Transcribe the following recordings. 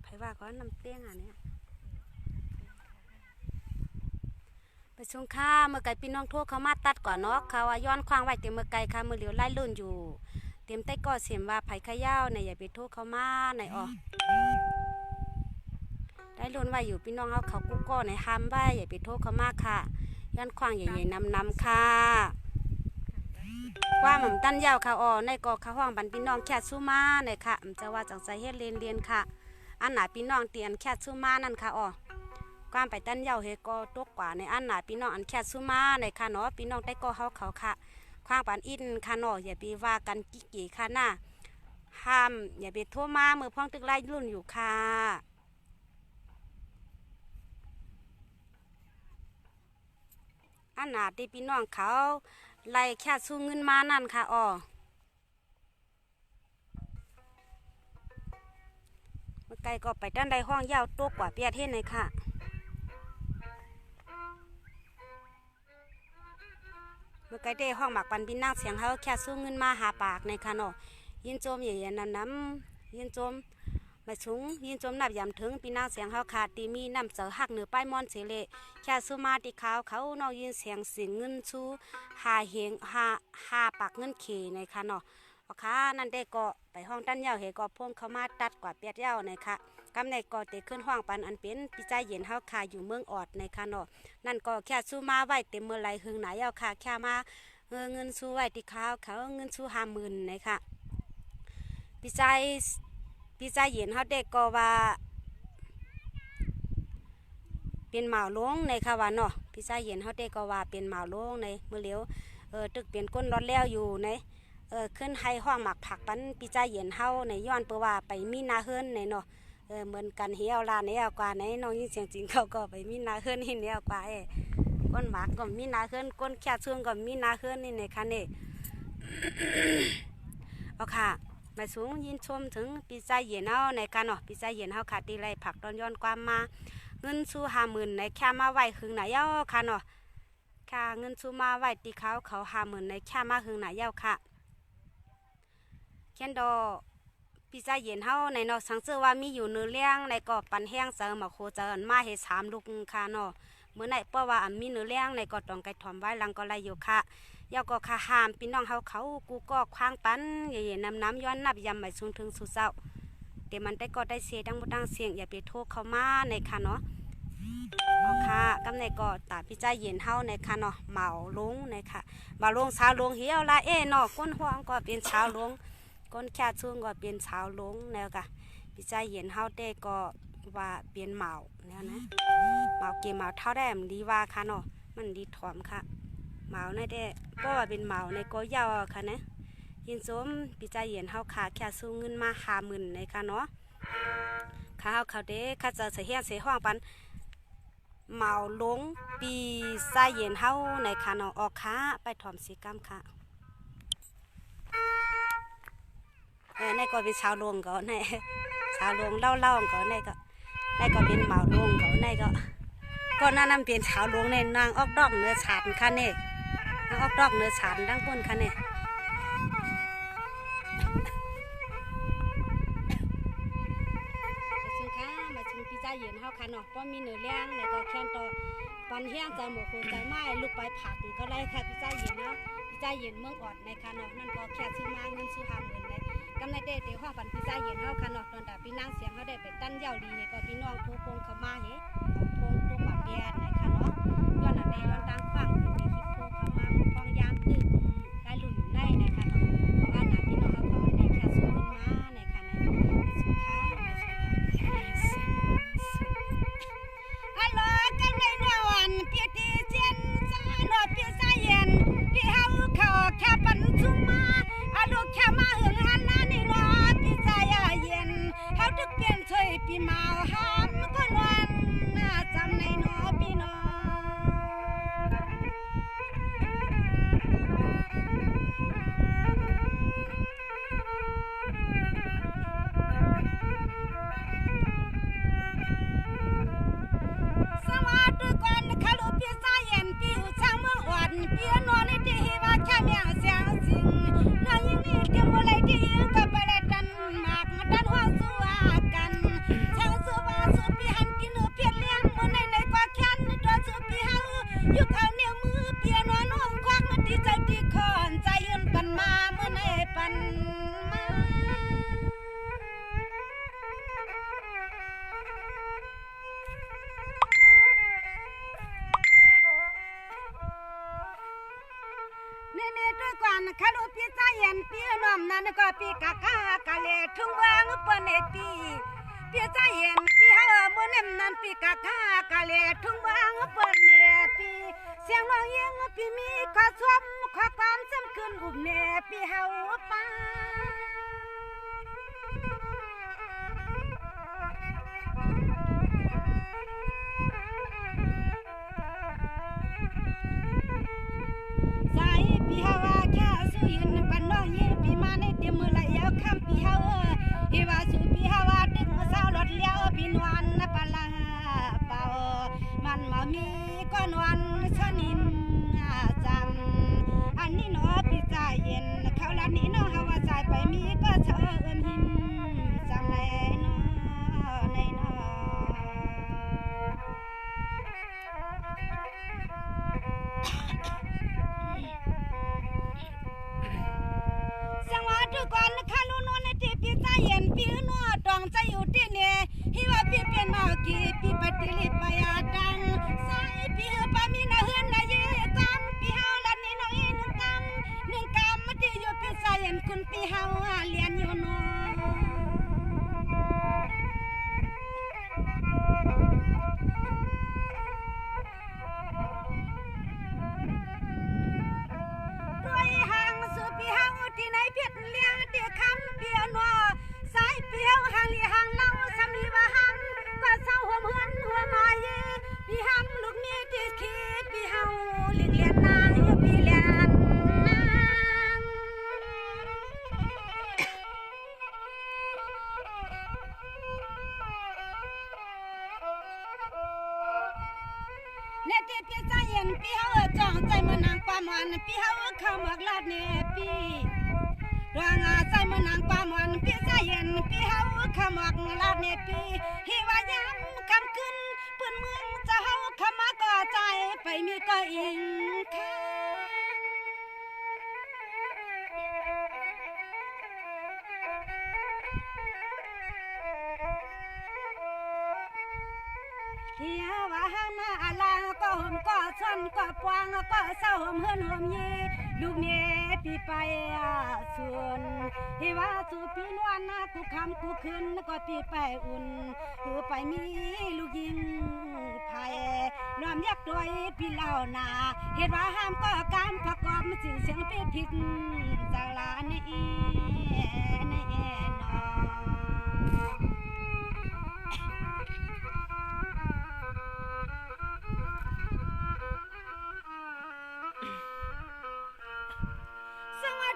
ไผว่าก็น้ำเตี้ยงอันเนี้ยไปชงค่าเมื่อไก่พี่น้องโทษเขามาตัดก่อนเนาะเขาว่าย้อนควางไว้เต็มเมื่อไก่ค่ะมือเหลียวไล่ลื่นอยู่เต็มใต้ก่อเสียมว่าไผขย่าวในอย่าไปโทษเขามาในอ๋อได้ลื่นไว้อยู่พี่น้องเขากู้ก่อในห้ามไว้อย่าไปโทษเขามาค่ะย้อนควางใหญ่ๆนำค่ะว่าหม่อมตั้นยาวค่ะอ๋อในก่อข้าห้องบันพี่น้องแค่สู้มาในค่ะจะว่าจังใจเฮ็ดเรียนค่ะอันหนาพี่น้องเตียนแค่สู้มานั่นค่ะอ๋อความไปตั้นเยาเฮก็ตกกว่าในอันหนาพี่น้องอันแค่ซูมาในค่ะเนาะพี่น้องได้ก็เขาค่ะควางปานอินค่ะเนาะอย่าไปว่ากันกี่ค่ะหน้าห้ามอย่าไปโทษมาเมื่อพ้องตึกไล่รุ่นอยู่ค่ะอันหนาที่พี่น้องเขาไล่แค่ซูเงินมานั่นค่ะอ๋อเมื่อไกลก็ไปด้านใดห้องยาวตกกว่าเปียเทศในค่ะเมื่อไกลได้ห้องหมักปันบินนั่งเสียงเขาแค่สู้เงินมาหาปากในค่ะเนาะยินโจมใหญ่ๆน้ำยินโจมมาสูงยินโจมนับยำถึงปีนั่งเสียงเขาขาดตีมีน้ำเสือหักเหนือป้ายมอนเสเลแค่สู้มาตีเขาเนาะยินเสียงเสียงเงินชูหาเหงหาปากเงินเขในค่ะเนาะค่ะนั่นได้ก็ไปห้องด้านยาวเหก็พ่วงเขามาตัดกว่าเปียดยาวในค่ะกำในก็เตะขึ้นห้องปันอันเป็นปีใจเย็นเฮาคาอยู่เมืองออดในค่ะเนาะนั่นก็แค่สู้มาไว้เต็มเมื่อไรหึงไหนเอาค่ะแค่มาเงินสู้ไว้ที่เขาเงินสู้50,000ในค่ะปีใจเย็นเฮาเด็กก็ว่าเป็นหมาลงในค่ะว่าเนาะปีใจเย็นเฮาเด็กก็ว่าเป็นหมาลงในเมื่อเลี้ยวตึกเป็นก้นรถแล้วอยู่ในขึ้นให้ห้องหมักผักปันปีใจเย็นเฮาในย้อนเปื่อว่าไปมีนาเฮิรนในเนาะเหมือนกันเฮียวลาในเอากว่าในน้องยินเสียงจริงเขาก็ไปมีนาเฮิรนเห็นเอากว่าก้นหมากก็มีนาเฮิรนก้นแค่ช่วงก็มีนาเฮิรนนี่ในคันนี่เอาค่ะมาสูงยินชมถึงปีใจเย็นเฮาในกันเนาะปีใจเย็นเฮาขาดตีไรผักตอนย้อนความมาเงินสู้50,000ในแค่มาไว้หึงไหนเย้าค่ะเนาะค่ะเงินสู้มาไว้ตีเขา50,000ในแค่มาหึงไหนเย้าค่ะเขียนดอพี่ใจเย็นเฮาในเนาะสังเสือว่ามีอยู่เนื้อเลี้ยงในก็ปันแห้งเจอมาโคเจอมาเฮ็ด3ลูกค่ะเนาะเมื่อไหร่เพราะว่ามีเนื้อเลี้ยงในก็ต้องไก่ถอมไว้หลังก็ไล่อยู่ค่ะยาก็ค่ะห้ามพี่น้องเขากูก็ควางปันใหญ่ๆน้ำย้อนนับยำใหม่สูงถึงสู่เศร้าแต่มันได้ก็ได้เสียดังบ่ดังเสียงอย่าไปโทษเขามาในค่ะเนาะเอาค่ะกำในก็ตาพี่ใจเย็นเฮาในค่ะเนาะเหมาลงในค่ะเหมาลงชาวลงเหี่ยวละเนาะก้นห้องก็เป็นชาวลงก้นแค่ช่วงก็เป็นชาวลงแนวกะพี่ใจเย็นเฮาได้ก็ว่าเป็นเหมาแนวนะเหมาเกี่ยวเหมาเท่าได้มันดีว่าค่ะเนาะมันดีถอมค่ะเหมาในได้เพราะว่าเป็นเหมาในก็ยาวค่ะนะยินสมพี่ใจเย็นเฮาขาแค่สู้เงินมา50,000ในค่ะเนาะข้าวเขาเด้ข้าจะเสียเสียห้องปันเหมาลงปีใจเย็นเฮาในค่ะเนาะออกค้าไปถอมสีกรรมค่ะในก็เป็นชาวลงก็ในชาวลงเล่าก็ในก็เป็นเหมาลงก็ในก็นั่นนั่นเป็นชาวลงในนางออกดอกเนื้อฉานค่ะเนี่ยนางออกดอกเนื้อฉานดังป้นค่ะเนี่ยมาชมพี่ใจเย็นเฮาค่ะเนาะเพราะมีเนื้อเลี้ยงในก็แค่ต่อปันเฮี้ยงใจหมูโคใจไม้ลูกไปผักก็ไล่ค่ะพี่ใจเย็นเนาะพี่ใจเย็นเมืองออดในค่ะเนาะนั่นก็แค่ซื้อมาเงินซื้อ50,000เลยกำในเด้ห้องปันพี่ใจเย็นเฮาค่ะเนาะตอนดาพี่นางเสียงเขาได้ไปตั้นเย้าดีให้ก็พี่น้องทุกคนเข้ามาเฮ้พงทุกปากแย่ในค่ะเนาะย้อนอันนี้ย้อนดังฟังมีคลิปโทรเข้ามาพองยามตึกได้หลุนได้ในค่ะเนาะของอันน่ะพี่น้องเขาเขาในแค่ซื้อมาในค่ะในสุขาฮัลโหลกันในเนาะพี่ตีเจียนจ้าเนาะพี่ใจเย็นพี่เฮาเขาแค่ปันซุมาอาลูกแค่มาหึงหันนานี่เนาะพี่ใจเย็นเฮาทึกเปลี่ยนช่วยพี่เมาห้ามก็นวันจำในเนาะพี่น้อง ปีกากากะเลทุ่งวางเปิ้นเอปีปีใจเย็นปีเฮามื้อนั้นนั้นปีกากากะเลทุ่งวางเปิ้นเอปีเสียงร้องเยังปีมีขอชมขอความสำคัญอุบแน่ปีเฮาป้าปีฮาวาแค่สุยินปันน้องยินปีมาในเต็มมือละยาวคำปีฮาวเฮวาสุปีฮาวาดึงสาวรถเลี้ยวปีนวลนะปะลาเป่ามันมามีก็นวลชนินจังอันนี้เนาะปีใจเย็นเขาละนี้เนาะฮาวาใจไปมีก็เชิญหิมจังในเนาะในเนาะทุกคนข้ารู้นอนที่ปีใจเย็นปีนัวตองใจอยู่ที่เนี่ยฮิว่าปีเป็นมากี่ปีปฏิลิปยาดังใส่ปีเฮปามีนาเฮือนนาเยกำปีเฮาลันนี่น้องหนึ่งกำมาที่อยู่ปีใจเย็นคุณปีเฮาเลียนอยู่นัวที่ไหนเพียรเลี้ยงเดียคำเปียนัวสายเปียวหางเลียหางเล่าสามีว่าหังก็เศร้าหัวเมือนหัวมาเย่พี่หังลูกมีที่ขี้พี่เฮาเลี้ยงนางอยู่พี่เลี้ยงนางเนติพี่ใจเย็นพี่เฮาจ้องใจมันนางความมันพี่เฮาเข้าหมากลาดเนพี่รางอาใจมันนางปามันพี่ใจเย็นพี่เฮาขมักลาดเนปีฮิวายามคำขึ้นปืนเมืองจะเฮาขมักก็ใจไปมีก็อิงค่ะเฮียว่าหามาลาก็ห่มก็ชนก็ปวงก็เศร้าห่มเฮือนห่มเยลูกเมียปีไปส่วนเฮว่าสู่ปีนวลนะกูคำกูขึ้นก็ปีไปอุ่นคือไปมีลูกยิงไผ่รวมยักษ์ด้วยปีเล่านาเหตุว่าห้ามก็การประกอบมันจึงเสียงปีผิดจากลาในน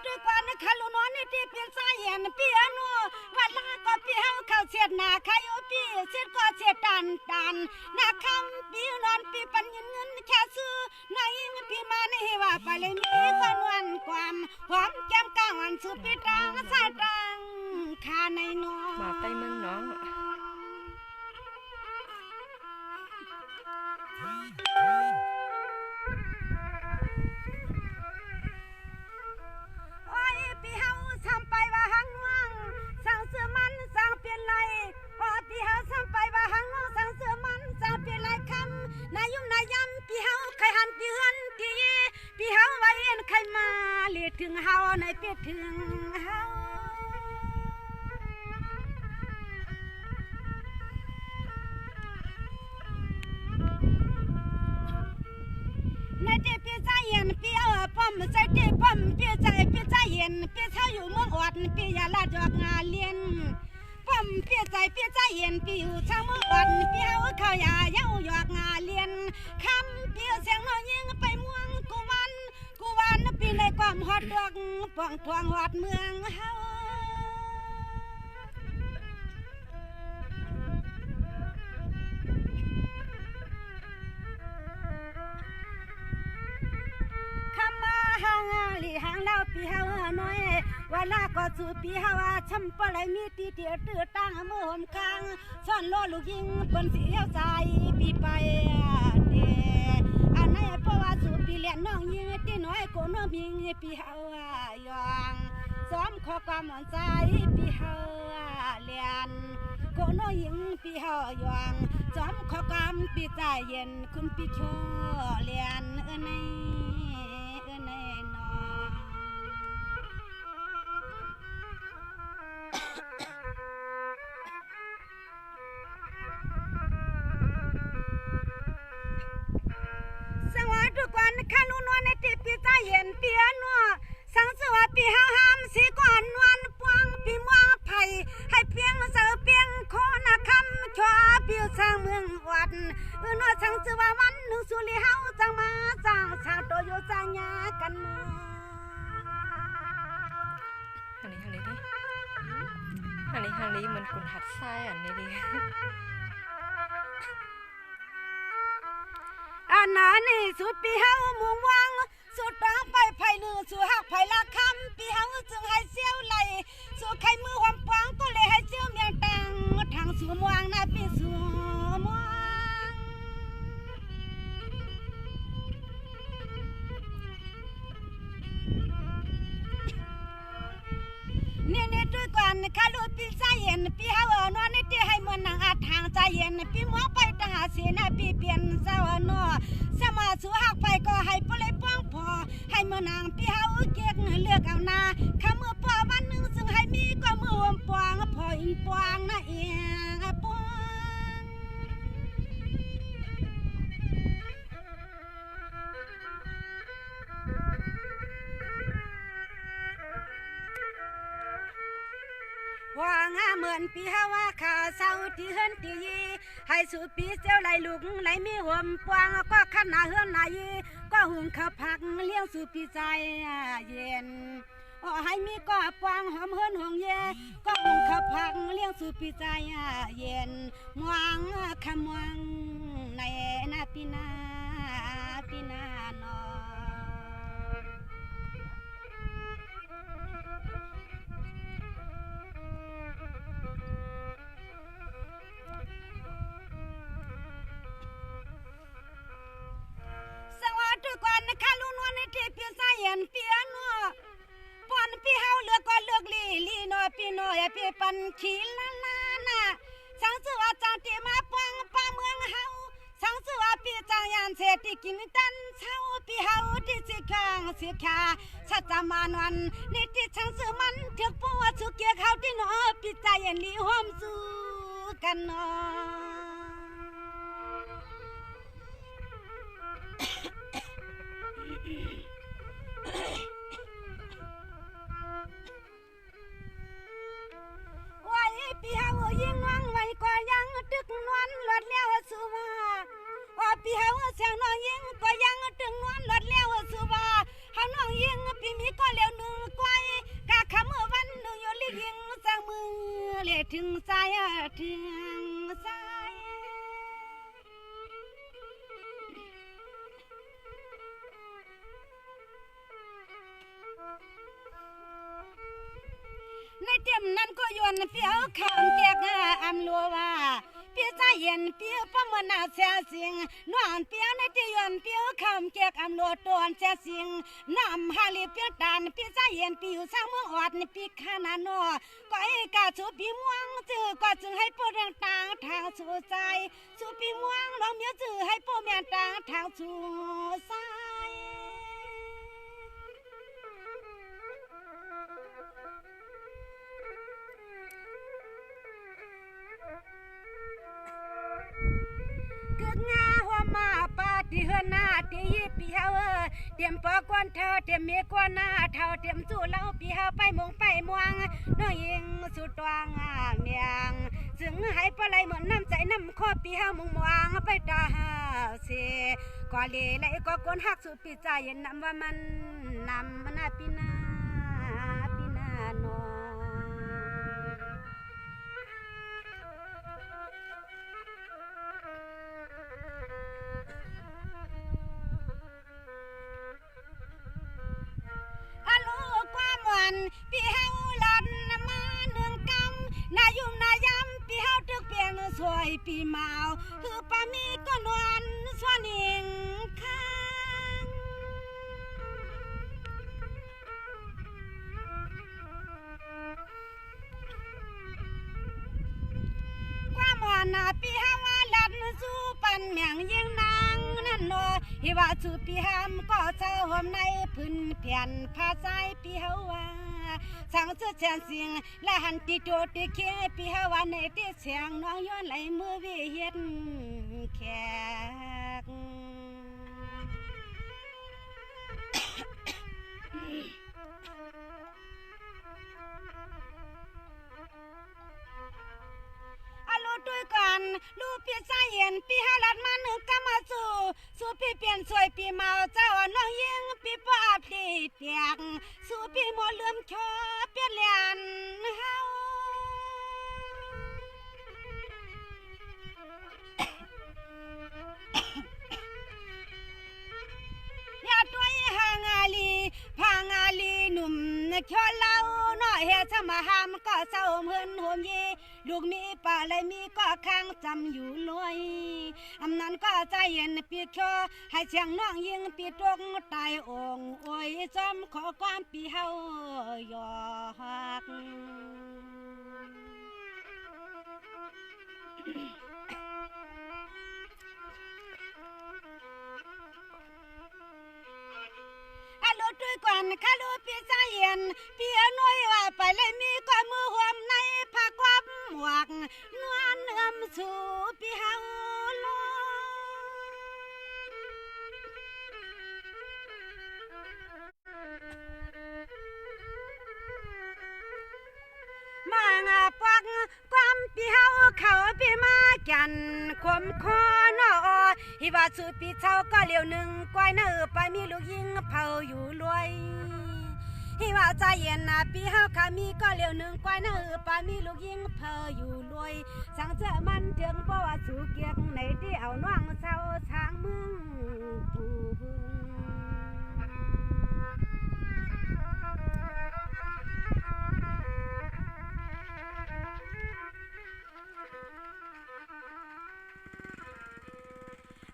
อก่อนข้าลูกน้อยนี่ที่เป็นสายเย็นปีอนุวันละก็ปีเฮาเข้าเสียดหน้าขายปีเสียดก็เสียดตันหน้าคำปีนอนปีปันเงินแค่ซื้อนายปีมาในว่าไปเลยมีคนวันความหอมแก้มก้าวอันซื้อปีตรังสายตรังข้าในน้องมาใต้เมืองน้องปีเฮาซ้ำไปว่าหังว่างสั่งเสื้อมันสั่งเปลี่ยนไรปีเฮาซ้ำไปว่าหังว่างสั่งเสื้อมันสั่งเปลี่ยนไรคำนายุ่มนายย้ำปีเฮาใครหันปีเฮือนปีเย่ปีเฮาไว้เอ็นใครมาเลียถึงเฮาในเปียถึงเฮาในเจ็บปีใจเย็นปีป้อมใจเจ็บป้อมปีใจเย็นปีเช้าอยู่เมืองอดปียาลาดอกงาเลียนป้อมปีใจเย็นปีอยู่ช่างเมืองอดปีเฮาเข้ายาเย้าหยอกงาเลียนคำปีเสียงน้อยยิงไปม่วงกูวันปีในความฮอดดอกป่องทวงฮอดเมืองเฮาลีหางเล่าปีเฮาน้อยว่าลาก็สู่ปีเฮาช้ำปะไหลมีตีเตียตื้อตั้งมือห่มคางซ่อนโลลูกยิงเปิ้นสิเฮาใจปีไปเดอันไหนเพราะว่าสู่ปีเลี้ยงน้องยิงตีน้อยก็น้องยิงปีเฮายองซ้อมขอความอ่อนใจปีเฮาเลียนก็น้องยิงปีเฮายองซ้อมขอความปีใจเย็นคุณปีโชเลียนในน นเปียนัวสังสวะปีเฮาหามสีก่อนนวลปวงปีม่วงไผ่ให้เพียงเสือเปียงโคนาคำชัวปิวสร้างเมืองวัดนัวสังสวะวันหนึ่งสุริเฮาจังมาสร้างชาโตโยจังยากันมาฮันนี้มันกุนหัดไส้อันนี้ดิอันนั้นนี่สุดปีเฮามุงวังสุดปังไปไผ่หนึ่งสุดหักไผ่ละคำปีเฮาจึงให้เสี้ยวไหลสุดไข่มือความปังก็เลยให้เสี้ยวเมียงตังทางสู่มวงนะปีสู่มวงนี่ด้วยกันข้าลูกปีใจเย็นปีเฮานอนในที่ให้มันนางอาทางใจเย็นปีมัวไปทหารเสียนะปีเปลี่ยนเจ้านอสมาสู่หักไปก็ให้ปเลยป้องพอให้มันนางปีเฮาเกียกเลือกเอานาข้ามือปอวันหนึ่งซึ่งให้มีก็มือปวงพออิงปวงนะเองปวงว่างเหมือนปีฮาวาขาเศร้าที่เฮือนตีให้สู่ปีเจ้าไหลลุกไหลมีห่มปวงก็ขันหน้าเฮือนไหนก็หุ่นขับผักเลี้ยงสู่ปีใจเย็นให้มีก็ปวงหอมเฮือนหงเย่ก็หุ่นขับผักเลี้ยงสู่ปีใจเย็นมวงคำมวงในนาปีนาเนาะทุกคนนะคะลุงนวลในที่เปียสายเย็นเปียนัวปอนปีเฮาเลือกก็เลือกลีน้อยปีน้อยปีปันขี้ละน่ะสังสือว่าจังที่มาปองป้าเมืองเฮาสังสือว่าปีจังยานเศรษฐกินตันเช้าปีเฮาที่สิข้างสิขาชัดจามานวันนี่ที่สังสือมันเถือกปัวสุเกียเขาที่น้อปีใจเย็นลีหอมสู้กันเนาะไว้ปีเฮายิงน้องไว้ก็ยังตึกนวลหลดแล้วสุว่าปีเฮาเสียงน้องยิงก็ยังตึกนวลหลดแล้วสุว่าเฮาน้องยิงปีมีก็แล้วหนึ่งกวยกะขะมือวันหนึ่งอยู่ลิยิงสังมือเลถึงใจถึงใจในเต็มนั้นก็ยวนเปียวขามแกกอำลัวว่าเปียใจเย็นเปียวประมนาเสียสิงนอนเปียวในที่ยวนเปียวขามแกกอำลัวตอนเสียสิงน้ำฮาลีเปียวตานเปียใจเย็นปีอยู่สร้างเมืองอดในปีขนาโนก็ไอ้กาสูปีม่วงจื้อก็จึงให้ปวดเรื่องต่างทางสู่ใจสู่ปีม่วงน้องเมียจื้อให้ปวดเมียต่างทางสู่ใจที่เฮือนหน้าที่ปีเฮาเตรียมปอกวนเธอเตรียมเมียกวนหน้าเท่าเตรียมสู้เล่าปีเฮาไปมงไปม่วงน้อยยิงสุดตวงเมียงจึงให้ปลายเหมือนน้ำใจน้ำข้อปีเฮามงม่วงไปตาเสียก็เลยไหลก็กวนหักสุดปีใจเย็นนำว่ามันนำมันปีนาโนปีเฮาลันมาหนึ่งกำนายุ่มนายำปีเฮาตึกเปลี่ยนสวยปีเมาคือปามีก็นวลสวนิงข้างความหวานปีเฮาลันสู้ปันเมียงยิงนางนั่นโนฮิว่าสู่ปีหามก็เจอหอมในพื้นเพียนภาษาปีเฮาว่าสังสุดเสียงสิงและหันติโตติเคปีเฮาวันในที่เสียงน้องย้อนไหลมือวิเฮ็ดแขก อาลูด้วยกันลูกพี่ชายเย็นพี่ฮาลัดมาหนึ่งกามาสู้พี่เปลี่ยนสวยพี่เมาเจ้าน้องยิงพี่ป้าพี่เปียกสู้พี่หมดลืมชอเปลี่ยนเลียนเฮาอย่าตัวห่างอาลีพางาลีหนุ่มเขียวเล่าน้อยเฮ็ดสมาหามก็เศร้าเพิ่นโหมยีลูกมีป่าเลยมีก็ค้างจำอยู่ลอยอำนั้นก็ใจเย็นปีคอให้เสียงน้องยิงปีตกตายองโอ้ยจอมขอความปีเฮาหยอกอาลูด้วยกันข้าลูพี่ใจเย็นพี่น้อยว่าไปเลยมีก็มือหวมในผ้าความหมวกนวลเอื้อมสู่พี่เฮาลอมางาปักความพี่เฮาเขาพี่มากันคมคอนอฮิว่าสู่พี่เจ้าก็เลี้ยวหนึ่งก้อยเนื้อไปมีลูกยิงเผาอยู่รวยฮิว่าใจเย็นนะพี่เฮาขามีก็เลี้ยวหนึ่งก้อยเนื้อไปมีลูกยิงเผาอยู่รวยสังเจอมันเถียงเพราะว่าสู่เกียงในที่เอาน้องเศร้าทางมึงผู้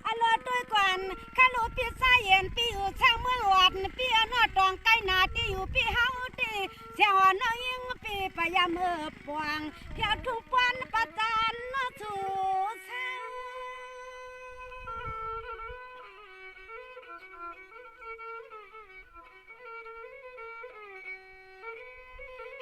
อรอดด้วยกันข้าลูกพี่ชายเย็นพี่อยู่ช่างเมืองวัดพี่อนอตองใกล้นาที่อยู่พี่เฮาที่เสียงอ่อนน้องยิงพี่พยายามปวงเที่ยวทุกวันประจานน้อสู่เช้า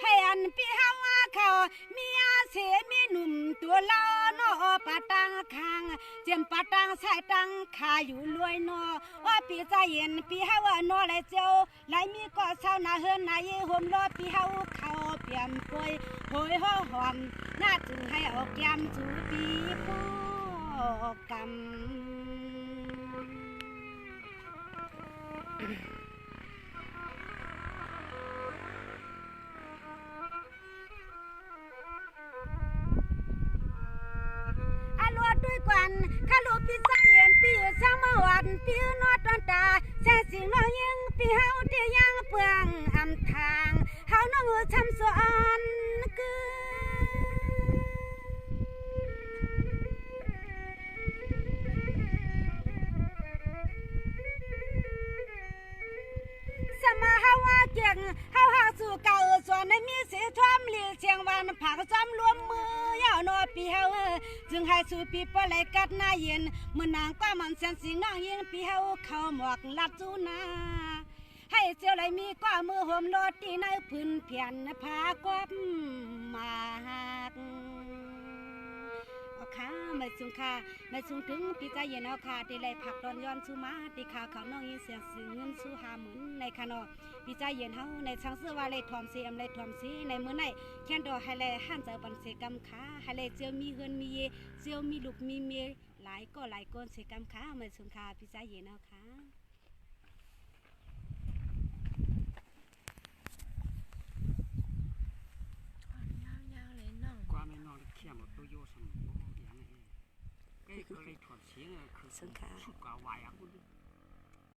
ให้อันพี่เฮาว่าเขามีอาเสมีหนุ่มตัวเล่าน้อปะตังคางเจียมปะตังใส่ตังขาอยู่รวยนอว่าพี่ใจเย็นพี่เฮาว่านอเลยเจ้าไหลมีก็เช้านาเฮือนนายห่มรอพี่เฮาเขาเปี่ยมป่วยโหยห่อหอมน่าจึงให้ออกยามสู่ปีปอกำด้วยกันข้าลูกพี่ใจเย็นพี่อยู่ช่างมาวัดพี่นอตอนตาแช่สิ่งน้องยิงพี่เฮาที่ยังเปลืองอำทางเฮาน้องช้ำสวนคือสมาเฮาว่าเก่งเฮาสู่เก่าส่วนในมีเสียทอมลีเชียงวันผักซ้อมรวมมือยาวนอพี่เฮาจึงให้สู่พี่ปไหลกัดหน้าเย็นเมื่อนางก็มันเสียนสิงน้องยิงพี่เฮาเข้าหมอกลัดจูนาให้เจียวไหลมีก็มือห่มรถที่ในพื้นเพียนพากบมาหักเอาขาไม่สูงขาไม่สูงถึงพี่ใจเย็นเอาขาที่ไหลผักตอนย้อนสู่มาที่ขาเขาน้องยิงเสียงสื่อเงินสู่50,000ในคานอพี่ใจเย็นเฮาในช่างเสื้อว่าเลยทอมซีอำเลยทอมซีในมื้อไหนแค่นดอให้เลยหันเจอปันเสกำขาให้เลยเจียวมีเฮือนมีเยเจียวมีลูกมีเมียหลายก็หลายคนเสกำขาไม่สูงขาพี่ใจเย็นเอาค่ะยาวๆเลยน้อง qua mấy nó kia một tôi vô xong bố dạng này cái lấy thuật xí là Sơn Khả. sụp cả vài ác luôn